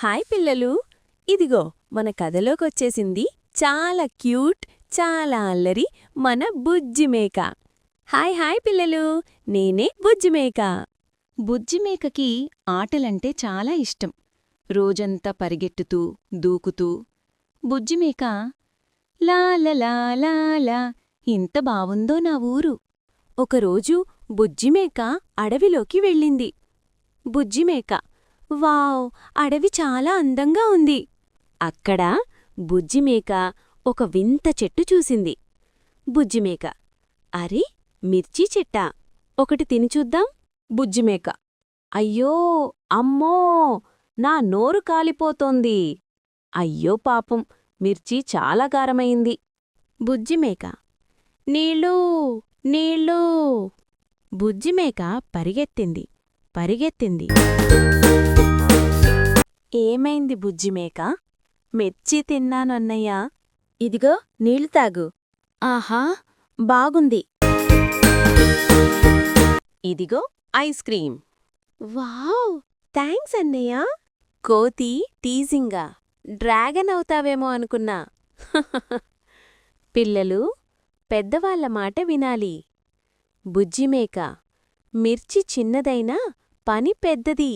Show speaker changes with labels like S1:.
S1: Hi పిల్లలు, ఇదిగో మన కథలోకొచ్చేసింది చాలా క్యూట్, చాలా అల్లరి మన బుజ్జిమేక. హాయ్ హాయ్ పిల్లలు, నేనే బుజ్జిమేక.
S2: బుజ్జిమేకకి ఆటలంటే చాలా ఇష్టం. రోజంతా పరిగెట్టుతూ దూకుతూ బుజ్జిమేక లాలలాలాలా ఇంత బావుందో నా ఊరు.
S1: ఒకరోజు బుజ్జిమేక అడవిలోకి వెళ్ళింది. బుజ్జిమేక, వావ్, అడవి చాలా అందంగా ఉంది. అక్కడ బుజ్జిమేక ఒక వింత చెట్టు చూసింది. బుజ్జిమేక, అరే, మిర్చీ చెట్టా, ఒకటి తిని చూద్దాం. బుజ్జిమేక, అయ్యో, అమ్మో, నా నోరు కాలిపోతోంది. అయ్యో పాపం, మిర్చీ చాలా కారమైంది. బుజ్జిమేక, నీళ్ళూ, నీళ్ళూ. బుజ్జిమేక పరిగెత్తింది, పరిగెత్తింది. ఏమైంది బుజ్జిమేక? మిర్చి తిన్నానన్నయ్యా. ఇదిగో నీళ్లు తాగు. ఆహా, బాగుంది. ఇదిగో ఐస్ క్రీం. వావ్, థ్యాంక్స్ అన్నయ్యా. కోతి టీజింగా, డ్రాగన్ అవుతావేమో అనుకున్నా. పిల్లలు, పెద్దవాళ్ల మాట వినాలి. బుజ్జిమేక, మిర్చి చిన్నదైనా పని పెద్దది.